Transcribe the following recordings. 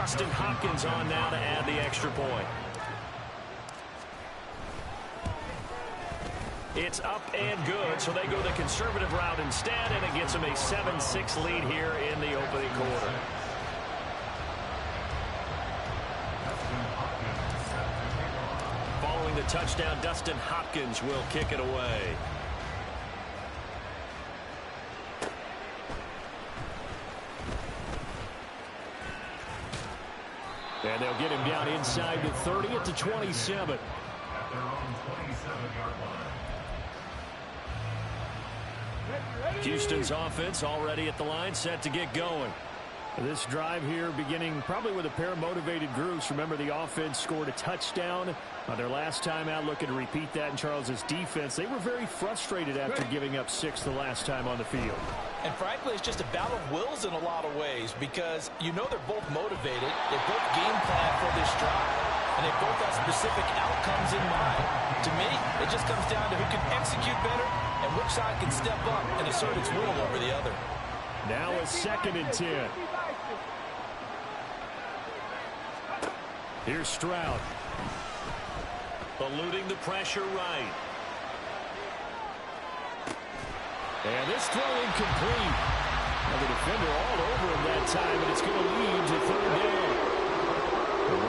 Dustin Hopkins on now to add the extra point. It's up and good, so they go the conservative route instead, and it gets them a 7-6 lead here in the opening quarter. Following the touchdown, Dustin Hopkins will kick it away. And they'll get him down inside the 30 at the 27. At their own 27-yard line. Houston's offense already at the line, set to get going. This drive here beginning probably with a pair of motivated groups. Remember, the offense scored a touchdown on their last time out, looking to repeat that in Charles's defense. They were very frustrated after giving up 6 the last time on the field. And frankly, it's just a battle of wills in a lot of ways, because you know they're both motivated. They both game plan for this drive, and they both have specific outcomes in mind. To me, it just comes down to who can execute better and which side can step up and assert its will over the other. Now a 2nd and 10. Here's Stroud. Eluding the pressure right. And this throw incomplete. And the defender all over him that time, and it's going to lead to 3rd down.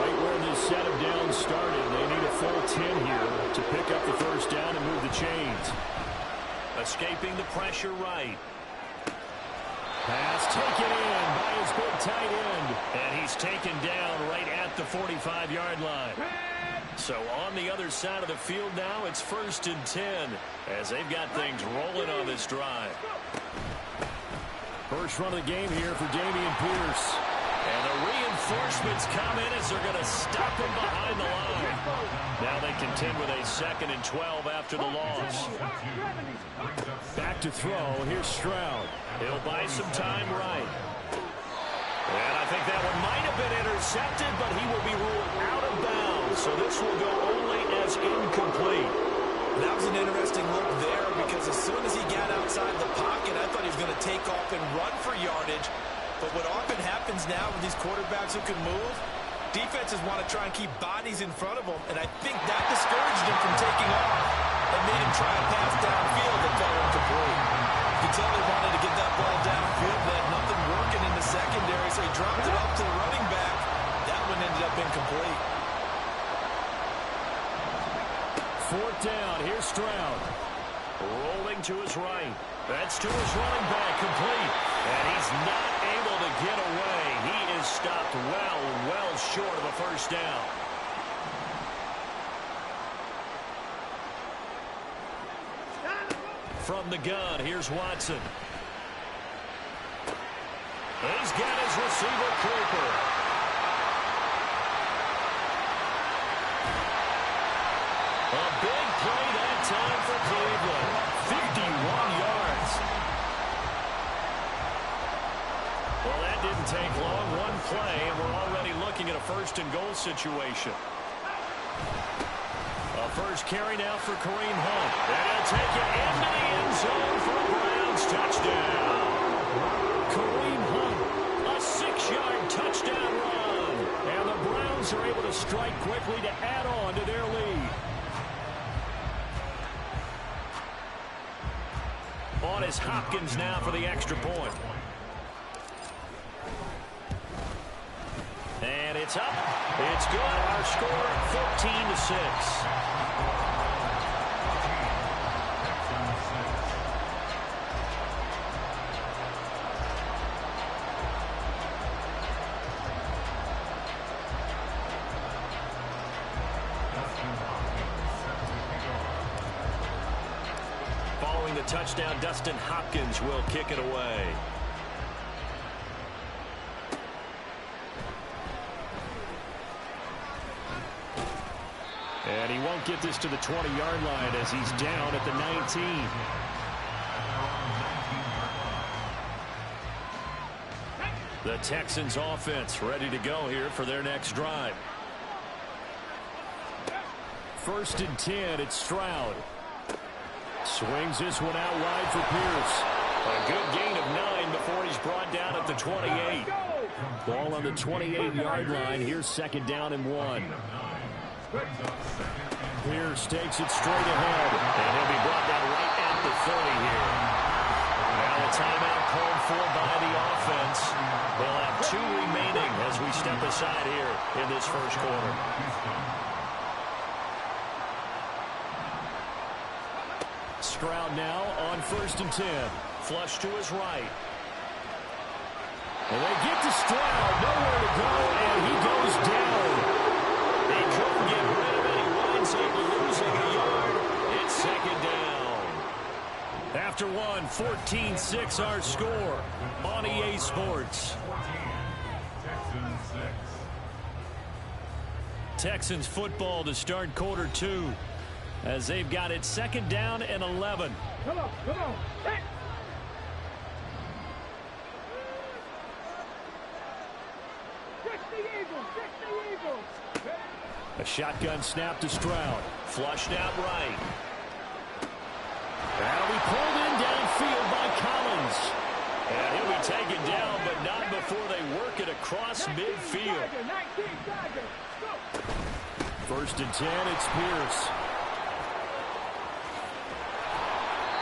Right where this set of downs started, they need a full 10 here to pick up the 1st down and move the chains. Escaping the pressure right. Pass taken in by his big tight end. And he's taken down right at the 45-yard line. So on the other side of the field now, it's 1st and 10 as they've got things rolling on this drive. First run of the game here for Dameon Pierce. And the reinforcements come in as they're going to stop him behind the line. Now they contend with a 2nd and 12 after the loss. Back to throw. Here's Stroud. He'll buy some time right. And I think that one might have been intercepted, but he will be ruled out of bounds. So this will go only as incomplete. That was an interesting look there, because as soon as he got outside the pocket, I thought he was going to take off and run for yardage. But what often happens now with these quarterbacks who can move, defenses want to try and keep bodies in front of them, and I think that discouraged him from taking off and made him try a pass downfield that fell incomplete. You can tell they wanted to get that ball downfield, but had nothing working in the secondary, so he dropped it up to the running back. That one ended up incomplete. 4th down. Here's Stroud. Rolling to his right. That's to his running back, complete. And he's not able to get away. He is stopped well short of a 1st down. From the gun, here's Watson. He's got his receiver, Cooper. A big play that time for Cleveland. 51 yards. Well, that didn't take long. One play, and we're already looking at a 1st and goal situation. A first carry now for Kareem Hunt. And he'll take it into the end zone for a Browns touchdown. Kareem Hunt, a 6-yard touchdown run. And the Browns are able to strike quickly to add on to their lead. On is Hopkins now for the extra point. And it's up. It's good. Our score, 14-6. Following the touchdown, Dustin Hopkins will kick it away. And he won't get this to the 20-yard line as he's down at the 19. The Texans offense ready to go here for their next drive. 1st and 10, it's Stroud. Swings this one out wide for Pierce. A good gain of 9 before he's brought down at the 28. Ball on the 28-yard line. Here's second down and 1. Pierce takes it straight ahead. And he'll be brought down right at the 30 here. Now a timeout called for by the offense. They'll have 2 remaining as we step aside here in this first quarter. Stroud now on 1st and 10. Flush to his right. And they get to Stroud. Nowhere to go, and he goes down. They couldn't get rid of it. He winds up losing a yard. It's second down. After 14-6 our score on EA Sports. Texans football to start quarter 2 as they've got it second down and 11. Come on. Hey. A shotgun snap to Stroud. Flushed out right. That'll be pulled in downfield by Collins. And he'll be taken down, but not before they work it across midfield. 1st and 10, it's Pierce.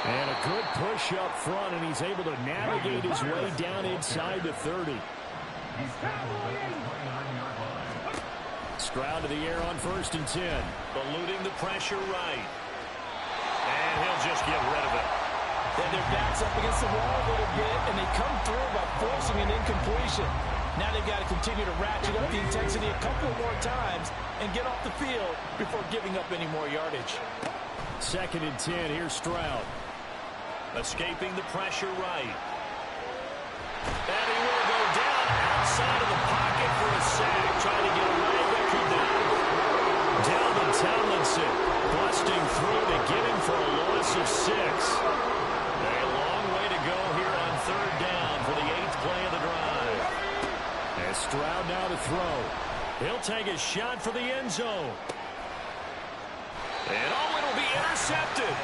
And a good push up front, and he's able to navigate his way down inside the 30. Stroud to the air on 1st and 10. Eluding the pressure right. And he'll just get rid of it. Then their backs up against the wall a little bit, and they come through by forcing an incompletion. Now they've got to continue to ratchet up the intensity a couple more times and get off the field before giving up any more yardage. 2nd and 10, here's Stroud. Escaping the pressure right. And he will go down outside of the pocket for a sack. Trying to get away, but could not. Down to Tomlinson. Busting through to get him for a loss of 6. A long way to go here on 3rd down for the 8th play of the drive. And Stroud now to throw. He'll take a shot for the end zone. And it'll be intercepted.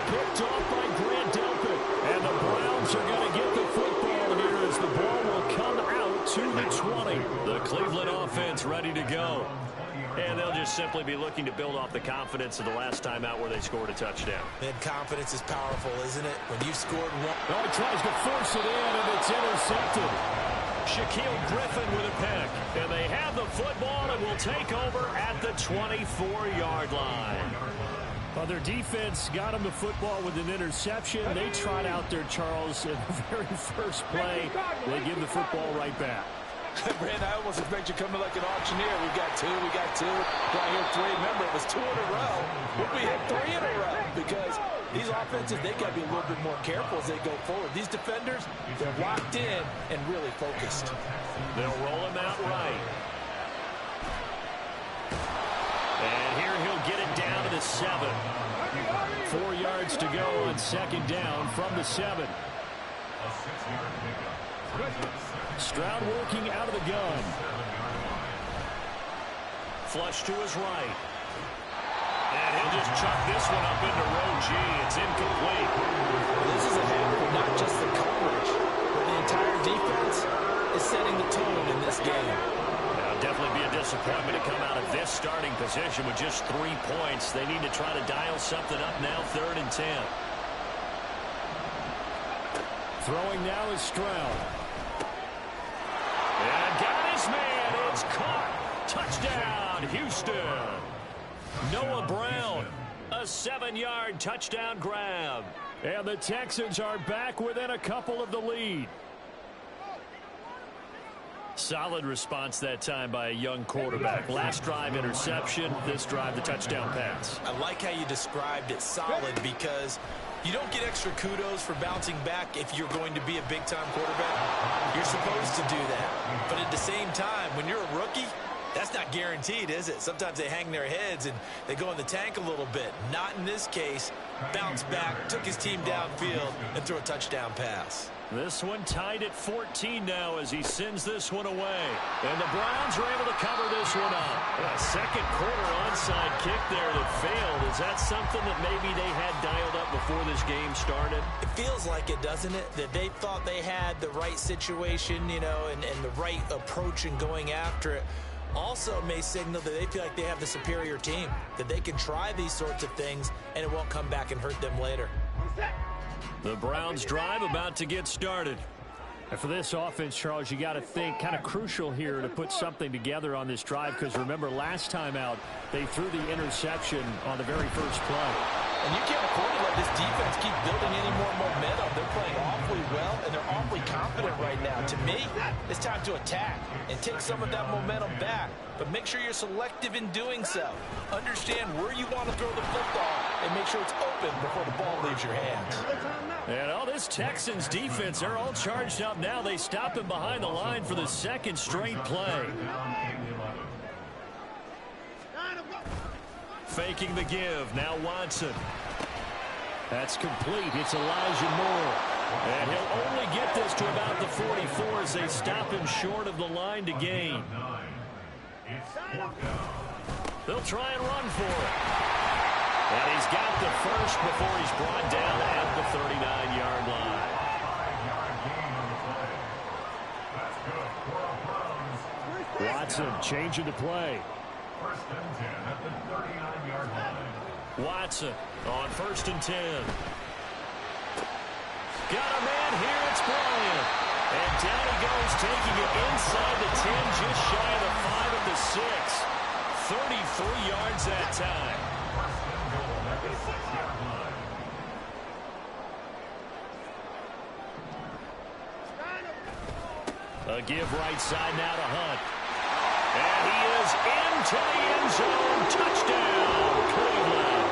Picked off by Grant Delpit. And the Browns are going to get the football here as the ball will come out to the 20. The Cleveland offense ready to go. And they'll just simply be looking to build off the confidence of the last time out where they scored a touchdown. And confidence is powerful, isn't it? When you scored one. Oh, he tries to force it in, and it's intercepted. Shaquille Griffin with a pick. And they have the football and will take over at the 24-yard line. Well, their defense got them the football with an interception. They trot out there, Charles, in the very first play. They give the football right back. Brand, I almost expect you coming like an auctioneer. We got two. Right here, 3. Remember, it was 2 in a row. We hit 3 in a row because these offenses, they got to be a little bit more careful as they go forward. These defenders, they're locked in and really focused. They'll roll him out right. And here he'll get it down to the 7. 4 yards to go on 2nd down from the 7. Stroud working out of the gun. Flush to his right. And he'll just chuck this one up into row G. It's incomplete. This is a habit of not just the coverage, but the entire defense is setting the tone in this game. Now, definitely be a disappointment to come out of this starting position with just 3 points. They need to try to dial something up now, 3rd and 10. Throwing now is Stroud. And got his man. It's caught. Touchdown, Houston. Noah Brown, a 7-yard touchdown grab. And the Texans are back within a couple of the lead. Solid response that time by a young quarterback. Last drive interception, this drive the touchdown pass. I like how you described it, solid, because you don't get extra kudos for bouncing back if you're going to be a big-time quarterback. You're supposed to do that. But at the same time, when you're a rookie, that's not guaranteed, is it? Sometimes they hang their heads and they go in the tank a little bit. Not in this case. Bounce back, took his team downfield, and threw a touchdown pass. This one tied at 14 now as he sends this one away. And the Browns are able to cover this one up. A second quarter onside kick there that failed. Is that something that maybe they had dialed up before this game started? It feels like it, doesn't it? That they thought they had the right situation, you know, and the right approach in going after it. Also may signal that they feel like they have the superior team, that they can try these sorts of things and it won't come back and hurt them later. The Browns drive about to get started. And for this offense, Charles, you got to think kind of crucial here to put something together on this drive, because remember last time out they threw the interception on the very first play. And you can't afford to let this defense keep building any more momentum. They're playing awfully well, and they're awfully confident right now. To me, it's time to attack and take some of that momentum back. But make sure you're selective in doing so. Understand where you want to throw the football, and make sure it's open before the ball leaves your hands. And all this Texans defense, they're all charged up now. They stop him behind the line for the second straight play. Faking the give. Now Watson. That's complete. It's Elijah Moore. And he'll only get this to about the 44 as they stop him short of the line to gain. They'll try and run for it. And he's got the first before he's brought down at the 39-yard line. Watson changing the play. First and 10 at the 39-yard line. Watson on first and 10. Got a man here. It's Bryant. And down he goes, taking it inside the 10, just shy of the 5 at the 6. 33 yards that time. First and goal at the 6-yard line. A give right side now to Hunt. And he is into the end zone. Touchdown, Cleveland.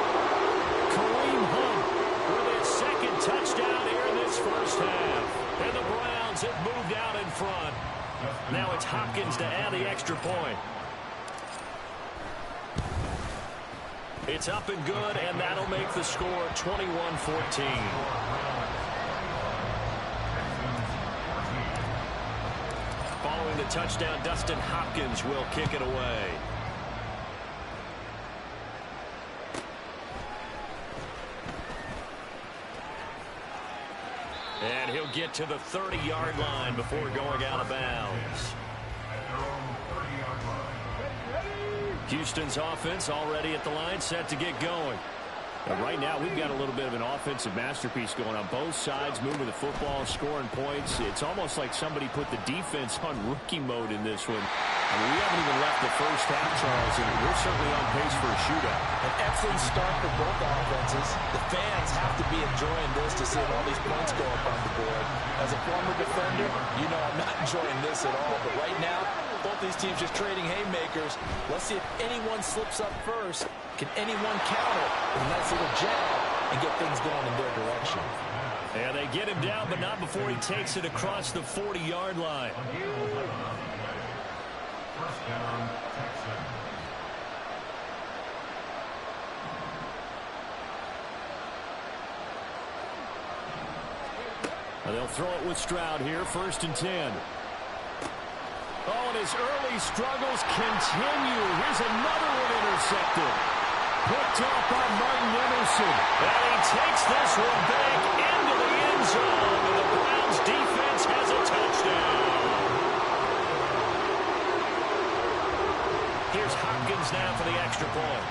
Kareem Hunt with his second touchdown here in this first half. And the Browns have moved out in front. Now it's Hopkins to add the extra point. It's up and good, and that'll make the score 21-14. Following the touchdown, Dustin Hopkins will kick it away. And he'll get to the 30-yard line before going out of bounds. Houston's offense already at the line, set to get going. Right now, we've got a little bit of an offensive masterpiece going on both sides, moving the football, scoring points. It's almost like somebody put the defense on rookie mode in this one. I mean, we haven't even left the first half, Charles, and we're certainly on pace for a shootout. An excellent start for both offenses. The fans have to be enjoying this to see all these points go up on the board. As a former defender, you know I'm not enjoying this at all. But right now, both these teams just trading haymakers. Let's see if anyone slips up first. Can anyone counter with a nice little jab and get things going in their direction? And they get him down, but not before he takes it across the 40-yard line. First down, Texans. They'll throw it with Stroud here, first and 10. Oh, and his early struggles continue. Here's another one intercepted. Picked off by Martin Emerson. And he takes this one back into the end zone. And the Browns defense has a touchdown. Here's Hopkins now for the extra point.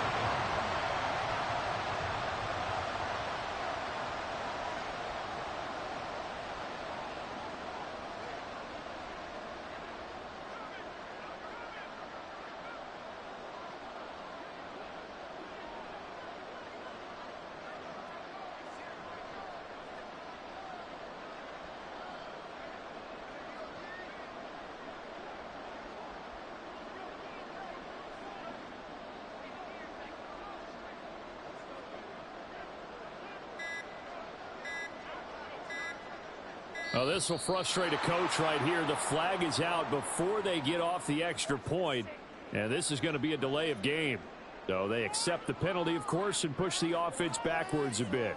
Oh, this will frustrate a coach right here. The flag is out before they get off the extra point, and this is going to be a delay of game. So they accept the penalty, of course, and push the offense backwards a bit.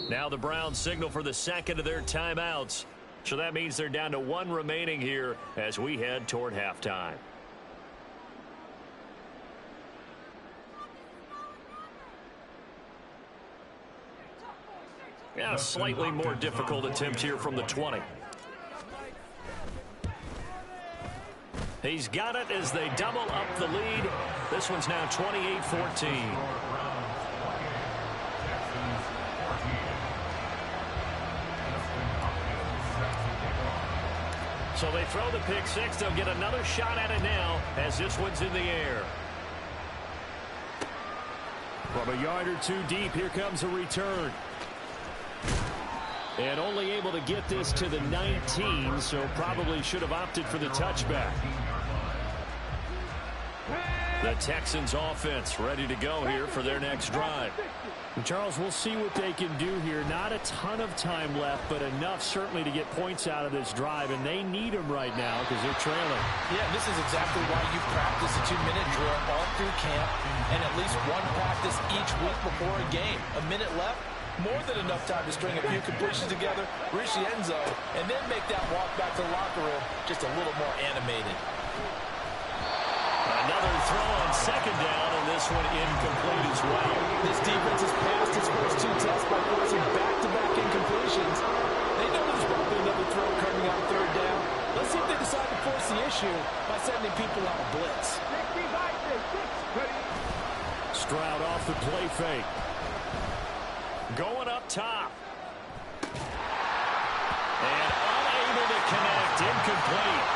Now the Browns signal for the second of their timeouts. So that means they're down to one remaining here as we head toward halftime. Yeah, a slightly more difficult attempt here from the 20. He's got it as they double up the lead. This one's now 28-14. So they throw the pick six. They'll get another shot at it now as this one's in the air. From a yard or two deep, here comes a return. And only able to get this to the 19, so probably should have opted for the touchback. The Texans offense ready to go here for their next drive. And Charles, we'll see what they can do here. Not a ton of time left, but enough certainly to get points out of this drive, and they need them right now because they're trailing. Yeah, this is exactly why you practice a 2-minute drill all through camp and at least one practice each week before a game. A minute left, more than enough time to string a few completions together, reach the end zone, and then make that walk back to the locker room just a little more animated. Another throw on second down, and this one incomplete as well. This defense has passed its first two tests by forcing back-to-back incompletions. They know there's probably another throw coming on third down. Let's see if they decide to force the issue by sending people on a blitz. Stroud off the play fake. Going up top. And unable to connect. Incomplete.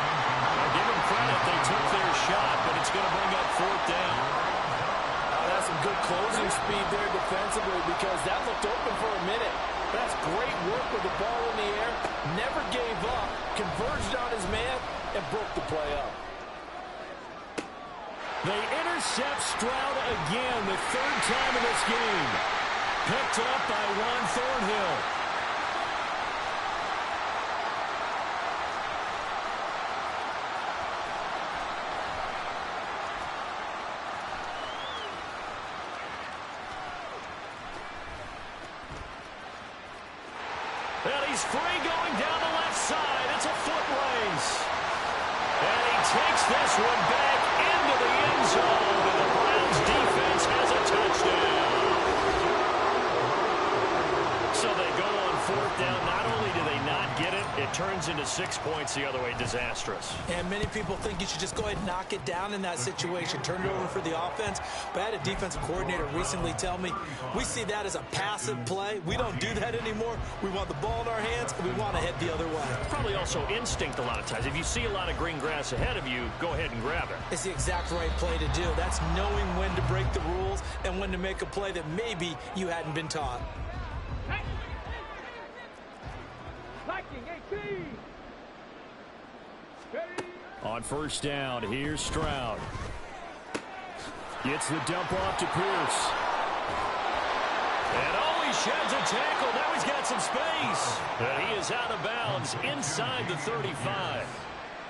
Now give them credit. They took their shot, but it's going to bring up fourth down. That's some good closing speed there defensively because that looked open for a minute. That's great work with the ball in the air. Never gave up. Converged on his man and broke the play up. They intercept Stroud again, the third time in this game. Picked up by Juan Thornhill. And he's free going down the left side. It's a foot race. And he takes this one back into the end zone. And the Browns defense has a touchdown. So they go on fourth down. Not only do they not get it, it turns into 6 points the other way. Disastrous. And many people think you should just go ahead and knock it down in that situation. Turn it over for the offense. But I had a defensive coordinator recently tell me, we see that as a passive play. We don't do that anymore. We want the ball in our hands, and we want to head the other way. Probably also instinct a lot of times. If you see a lot of green grass ahead of you, go ahead and grab it. It's the exact right play to do. That's knowing when to break the rules and when to make a play that maybe you hadn't been taught. On first down, here's Stroud. Gets the dump off to Pierce. And oh, he sheds a tackle. Now he's got some space. And he is out of bounds inside the 35.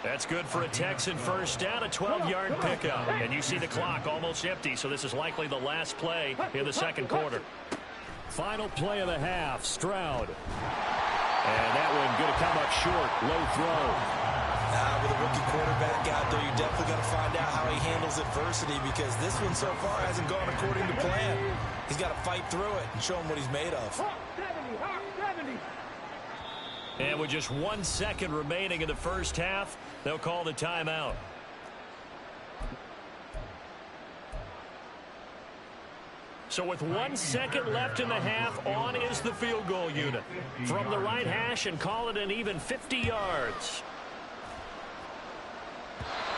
That's good for a Texan first down, a 12-yard pickup. And you see the clock almost empty, so this is likely the last play in the second quarter. Final play of the half, Stroud. And that one going to come up short, low throw. With a rookie quarterback out there, you're definitely going to find out how he handles adversity because this one so far hasn't gone according to plan. He's got to fight through it and show him what he's made of. And with just 1 second remaining in the first half, they'll call the timeout. So with 1 second left in the half, on is the field goal unit. From the right hash and call it an even 50 yards.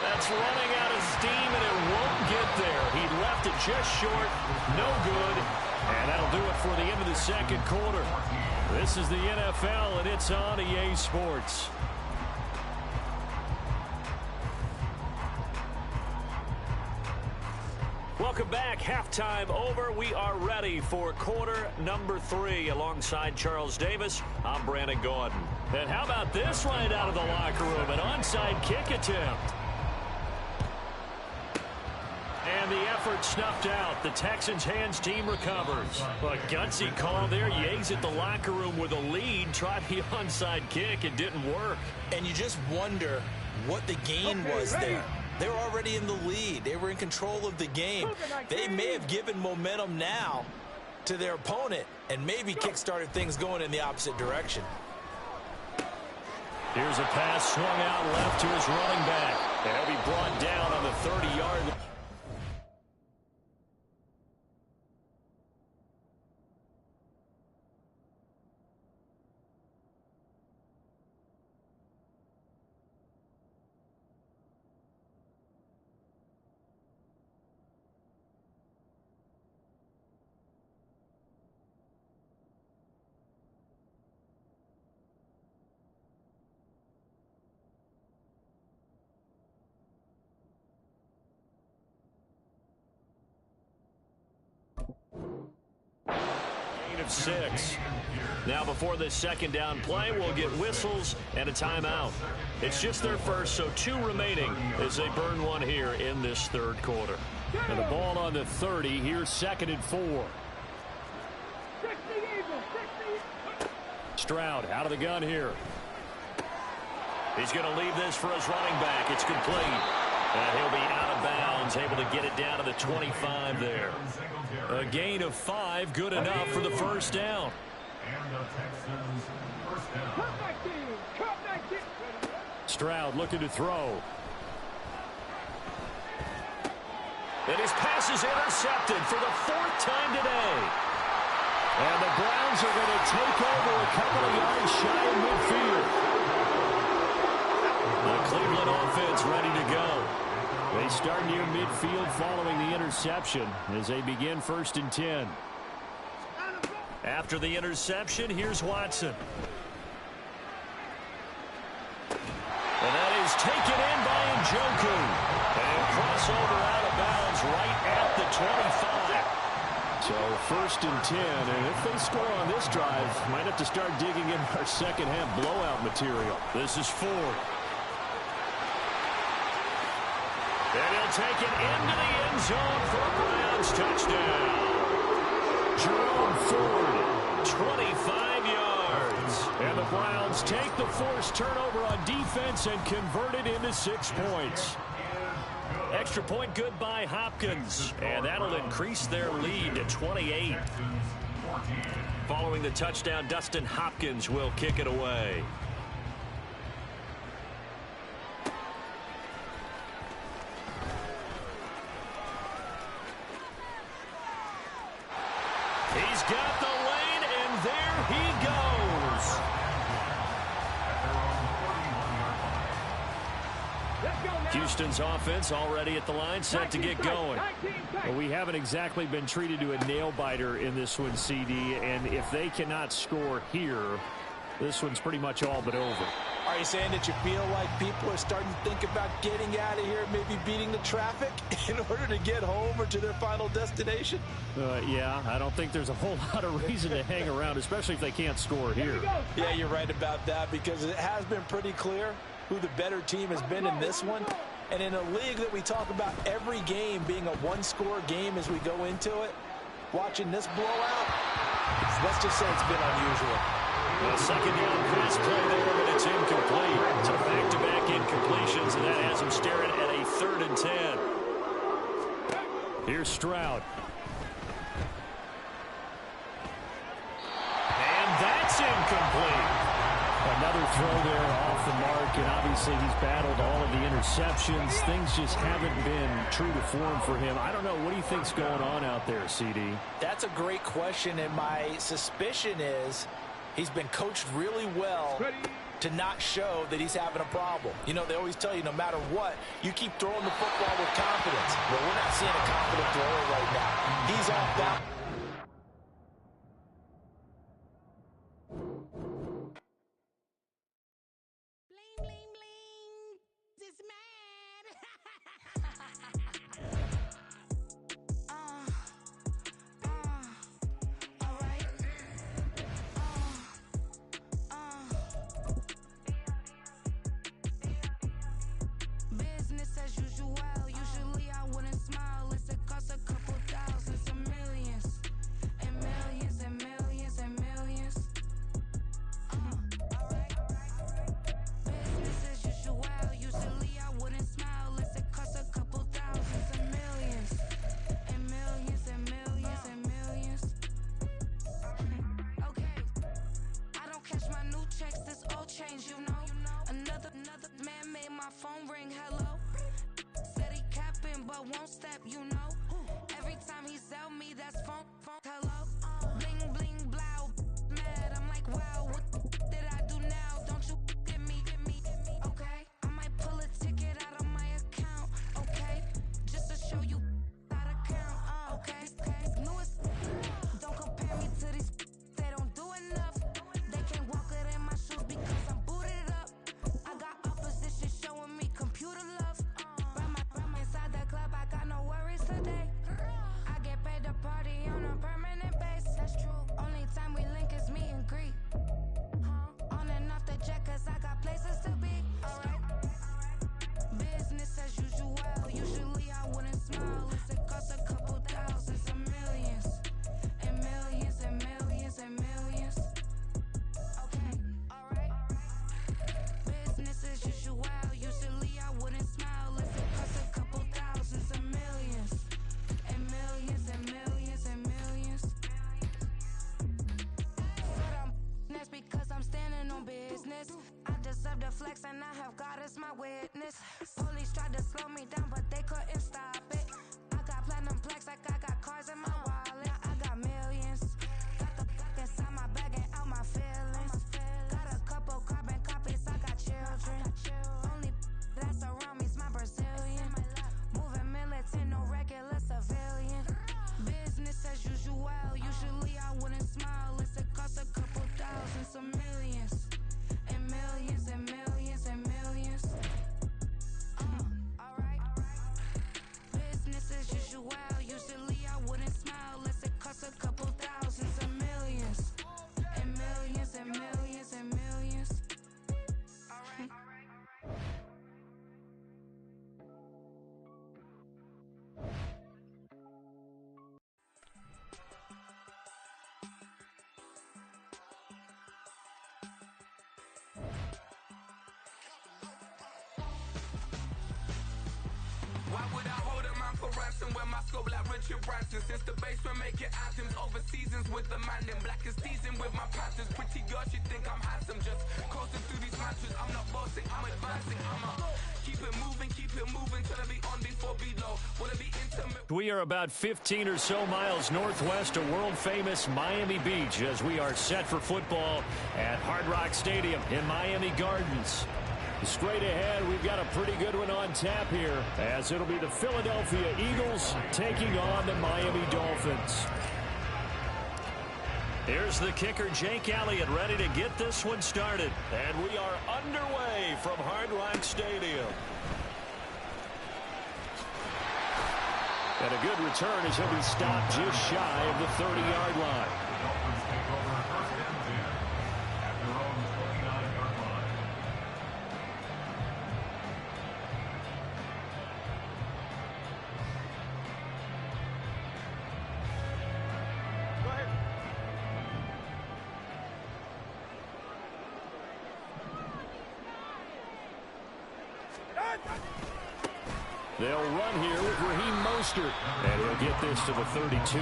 That's running out of steam, and it won't get there. He left it just short. No good. And that'll do it for the end of the second quarter. This is the NFL, and it's on EA Sports. Welcome back. Halftime over. We are ready for quarter number 3. Alongside Charles Davis, I'm Brandon Gordon. And how about this right out of the locker room? An onside kick attempt. And And the effort snuffed out. The Texans' hands team recovers. A gutsy call there. You exit the locker room with a lead. Tried the onside kick. It didn't work. And you just wonder what the gain was there. They were already in the lead. They were in control of the game. They may have given momentum now to their opponent and maybe kick-started things going in the opposite direction. Here's a pass swung out left to his running back. And he'll be brought down on the 30-yard line. Of 6. Now before this second down play, we'll get whistles and a timeout. It's just their first, so 2 remaining as they burn one here in this third quarter. And the ball on the 30. Here's 2nd and 4. Stroud out of the gun here. He's going to leave this for his running back. It's complete. And he'll be out of bounds, able to get it down to the 25 there. A gain of 5, good enough for the first down. And the Texans first down. Stroud looking to throw. And his pass is intercepted for the 4th time today. And the Browns are going to take over a couple of yards shy of midfield. The Cleveland offense ready to go. They start near midfield following the interception as they begin 1st and 10. After the interception, here's Watson. And that is taken in by Njoku. And crossover out of bounds right at the 25. So 1st and 10, and if they score on this drive, might have to start digging in our second half blowout material. This is Ford. And he'll take it into the end zone for a Browns touchdown. Jerome Ford, 25 yards. And the Browns take the forced turnover on defense and convert it into 6 points. Extra point good by Hopkins. And that'll increase their lead to 28. Following the touchdown, Dustin Hopkins will kick it away. He's got the lane, and there he goes. Houston's offense already at the line, set to get going. Well, we haven't exactly been treated to a nail-biter in this one, CD, and if they cannot score here, this one's pretty much all but over. Are you saying that you feel like people are starting to think about getting out of here, maybe beating the traffic in order to get home or to their final destination? Yeah, I don't think there's a whole lot of reason to hang around, especially if they can't score here. Yeah, you're right about that, because it has been pretty clear who the better team has been in this one. And in a league that we talk about every game being a one-score game as we go into it, watching this blowout, let's just say it's been unusual. A second down pass play there, but it's incomplete. So back-to-back incompletions, and that has him staring at a 3rd and 10. Here's Stroud. And that's incomplete. Another throw there off the mark, and obviously he's battled all of the interceptions. Things just haven't been true to form for him. I don't know. What do you think's going on out there, CD? That's a great question, and my suspicion is he's been coached really well to not show that he's having a problem. You know, they always tell you no matter what, you keep throwing the football with confidence. Well, we're not seeing a confident thrower right now. He's off balance. Business as usual. Usually I wouldn't smile. It's a change, you know. Another man made my phone ring, hello. Said he capping, but won't step, you know. Every time he sell me, that's phone, hello. Bling, bling, blow, mad. I'm like, wow, what did I do now? Don't you get me, okay? I might pull a ticket out of my account, okay? Just to show you how to count, okay? Newest, don't compare me to these, they don't do enough. They can't walk it in my shoes because I'm booted up. I got opposition showing me computer love. Ram inside the club, I got no worries today. I get paid to party on a permanent base. That's true. Only time we link is me and Greek. On and off the jet, cause I got places to be. Alright. Business as usual. Usually I wouldn't smile. It costs a couple thousands and millions. And millions and millions and millions. Okay, alright. Business as usual. Usually I wouldn't smile if it costs a couple thousands and millions. And millions and millions and millions. But that's because I'm standing on business. I deserve the flex and I have God as my witness. Police tried to slow me down, but they couldn't stop it. I got platinum plaques like I got cars in my wallet. I got millions. Got the fuck inside my bag and out my feelings. Got a couple carbon copies, I got children. Only that's around me's my Brazilian. Moving militant, no regular civilian. Business as usual. Usually I wouldn't smile. It costs a couple thousands of millions. And millions and millions and millions. Alright. Business as usual. Usually I wouldn't smile. It costs a couple thousands of millions. And millions and millions and millions. Alright. Why would I hold a man for ransom when my scope like Richard Branson? Since the basement making items over seasons with the man in black is teasing with my patterns. Pretty girl, she think I'm handsome. Just coasting through these matches. I'm not bossing, I'm advancing. I'ma keep it moving till I be on before below. Wanna be intimate. We are about 15 or so miles northwest of world-famous Miami Beach as we are set for football at Hard Rock Stadium in Miami Gardens. Straight ahead, we've got a pretty good one on tap here as it'll be the Philadelphia Eagles taking on the Miami Dolphins. Here's the kicker, Jake Elliott, ready to get this one started. And we are underway from Hard Rock Stadium. And a good return as he'll be stopped just shy of the 30-yard line. The Dolphins take over first and 10 at their own 29-yard line. They'll run here with Raheem Mostert, and he'll get this to the 32.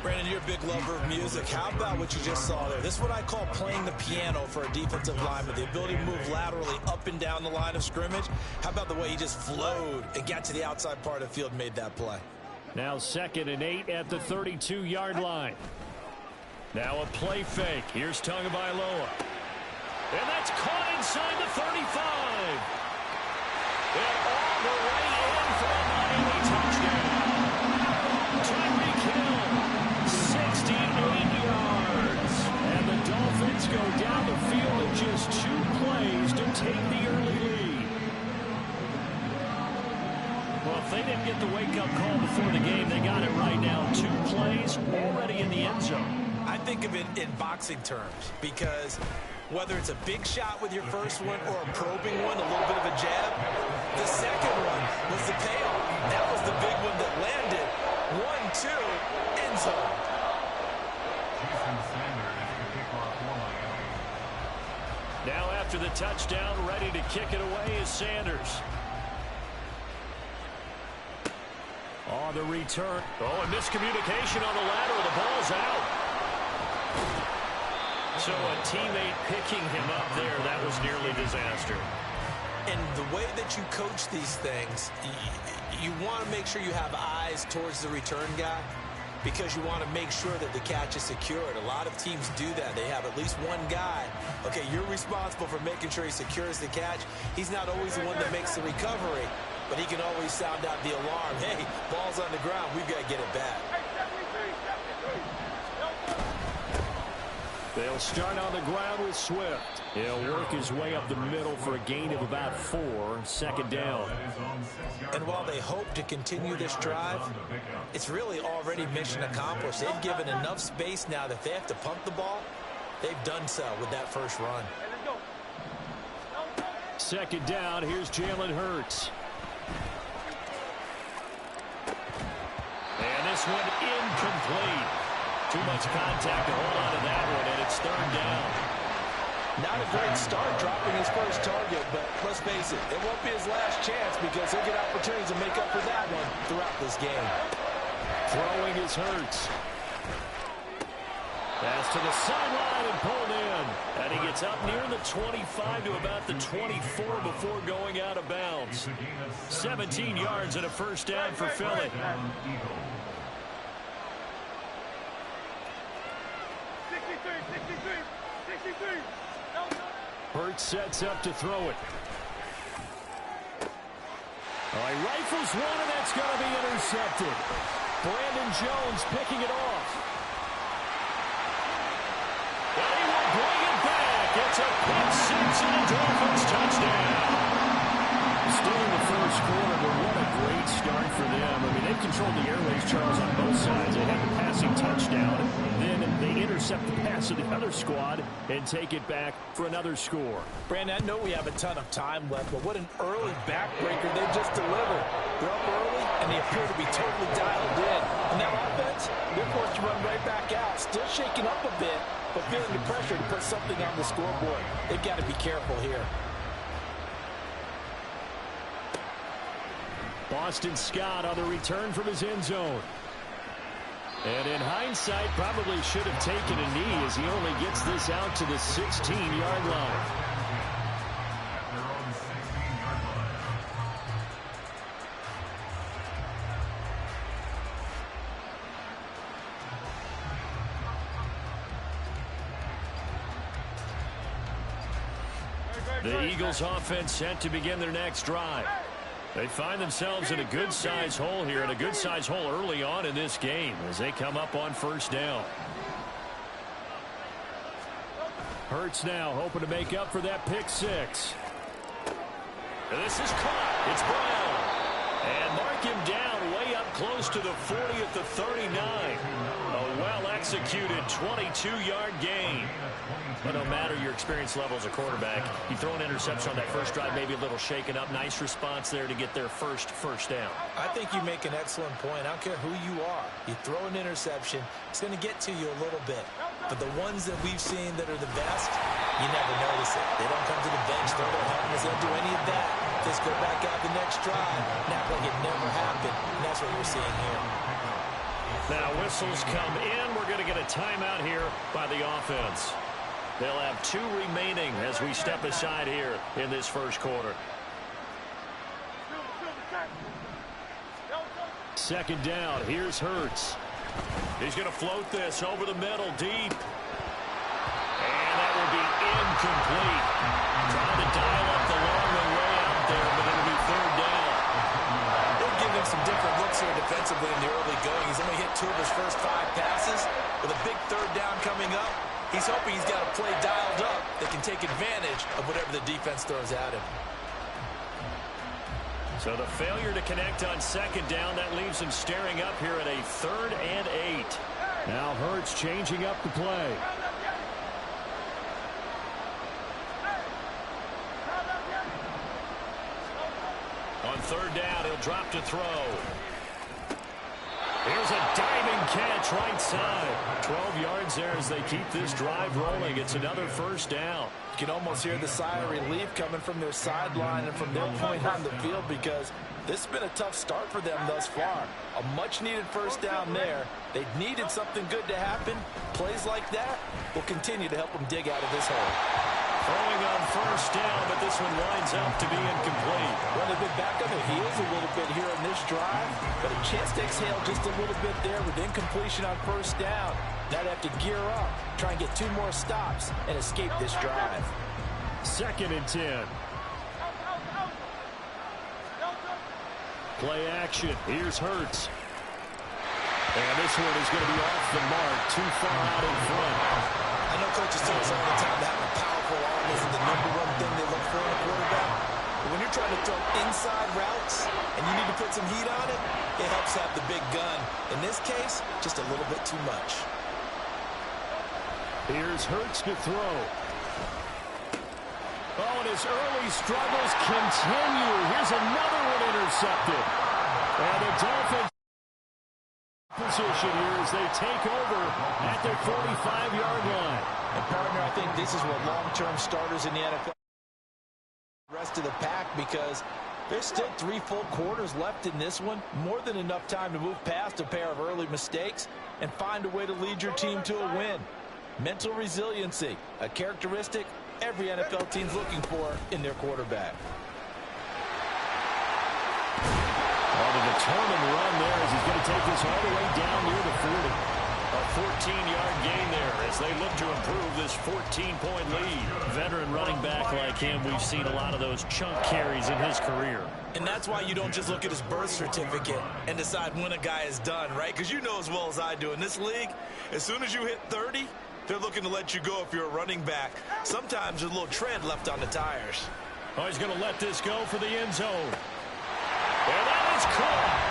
Brandon, you're a big lover of music. How about what you just saw there? This is what I call playing the piano for a defensive lineman. The ability to move laterally up and down the line of scrimmage. How about the way he just flowed and got to the outside part of the field and made that play? Now 2nd and 8 at the 32-yard line. Now a play fake. Here's Tagovailoa. And that's caught inside the 35. And all the way in for a Miami touchdown. Tyreek Hill, 68 yards. And the Dolphins go down the field in just 2 plays to take the early lead. Well, if they didn't get the wake-up call before the game, they got it right now. 2 plays already in the end zone. I think of it in boxing terms because whether it's a big shot with your first one or a probing one, a little bit of a jab, the second one was the payoff. That was the big one that landed. 1-2, end zone. Jason Sanders is the kickoff for Miami. Now after the touchdown, ready to kick it away is Sanders. Oh, the return. Oh, and miscommunication on the lateral. The ball's out. So a teammate picking him up there, that was nearly disaster. And the way that you coach these things, you want to make sure you have eyes towards the return guy because you want to make sure that the catch is secured. A lot of teams do that. They have at least one guy. Okay, you're responsible for making sure he secures the catch. He's not always the one that makes the recovery, but he can always sound out the alarm. Hey, ball's on the ground. We've got to get it back. They'll start on the ground with Swift. He'll work his way up the middle for a gain of about 4, second down. And while they hope to continue this drive, it's really already mission accomplished. They've given enough space now that if they have to pump the ball, they've done so with that first run. Second down, here's Jalen Hurts. And this one incomplete. Too much contact to hold on to that one, and it's third down. Not a great start dropping his first target, but let's face it, it won't be his last chance because he'll get opportunities to make up for that one throughout this game. Throwing is Hurts. Pass to the sideline and pulled in. And he gets up near the 25 to about the 24 before going out of bounds. 17 yards and a first down for Philly. Hurts sets up to throw it. All right, rifles one, and that's going to be intercepted. Brandon Jones picking it off. And he will bring it back. It's a pick six and a Dolphins touchdown. Still in the first quarter, but what a great start for them. I mean, they've controlled the airways, Charles, on both sides. They have a passing touchdown. Then they intercept the pass of the other squad and take it back for another score. Brandon, I know we have a ton of time left, but what an early backbreaker they just delivered. They're up early, and they appear to be totally dialed in. And now offense, they're forced to run right back out. Still shaking up a bit, but feeling the pressure to put something on the scoreboard. They've got to be careful here. Boston Scott on the return from his end zone. And in hindsight, probably should have taken a knee as he only gets this out to the 16-yard line. The Eagles offense set to begin their next drive. They find themselves in a good-sized hole here, and a good-sized hole early on in this game as they come up on first down. Hurts now hoping to make up for that pick six. And this is caught. It's Brown. And mark him down way up close to the 40 at the 39. A well-executed 22-yard gain. But no matter your experience level as a quarterback, you throw an interception on that first drive, maybe a little shaken up. Nice response there to get their first down. I think you make an excellent point. I don't care who you are. You throw an interception, it's going to get to you a little bit. But the ones that we've seen that are the best, you never notice it. They don't come to the bench, throw their helmets, they don't do any of that. Just go back out the next drive and act like it never happened. And that's what we're seeing here. Now whistles come in. We're going to get a timeout here by the offense. They'll have 2 remaining as we step aside here in this first quarter. Second down, here's Hurts. He's going to float this over the middle deep. And that will be incomplete. Trying to dial up the long way out there, but it'll be third down. They'll give him some different looks here defensively in the early going. He's only hit 2 of his first 5 passes. With a big third down coming up, he's hoping he's got a play dialed up that can take advantage of whatever the defense throws at him. So the failure to connect on second down, that leaves him staring up here at a 3rd and 8. Now Hurts changing up the play. On third down, he'll drop to throw. Here's a diving catch right side. 12 yards there as they keep this drive rolling. It's another first down. You can almost hear the sigh of relief coming from their sideline and from their point on the field because this has been a tough start for them thus far. A much-needed first down there. They needed something good to happen. Plays like that will continue to help them dig out of this hole. Throwing on first down, but this one winds up to be incomplete. Well, they've been back on their heels a little bit here in this drive, but a chance to exhale just a little bit there with incompletion on first down. Now they have to gear up, try and get 2 more stops, and escape this drive. 2nd and 10. Play action. Here's Hurts. And this one is going to be off the mark, too far out in front. I know coaches tell us all the time that having a powerful arm isn't the #1 thing they look for in a quarterback. But when you're trying to throw inside routes and you need to put some heat on it, it helps have the big gun. In this case, just a little bit too much. Here's Hurts to throw. Oh, and his early struggles continue. Here's another one intercepted. And the Dolphins position here as they take over at their 45-yard line. And partner, I think this is what long-term starters in the NFL the rest of the pack because there's still 3 full quarters left in this one. More than enough time to move past a pair of early mistakes and find a way to lead your team to a win. Mental resiliency, a characteristic every NFL team's looking for in their quarterback. On a determined run there as he's going to take this all the way down near the 40. A 14-yard gain there as they look to improve this 14-point lead. Veteran running back like him, we've seen a lot of those chunk carries in his career. And that's why you don't just look at his birth certificate and decide when a guy is done, right? Because you know as well as I do, in this league, as soon as you hit 30, they're looking to let you go if you're a running back. Sometimes there's a little tread left on the tires. Oh, he's going to let this go for the end zone. And that is caught.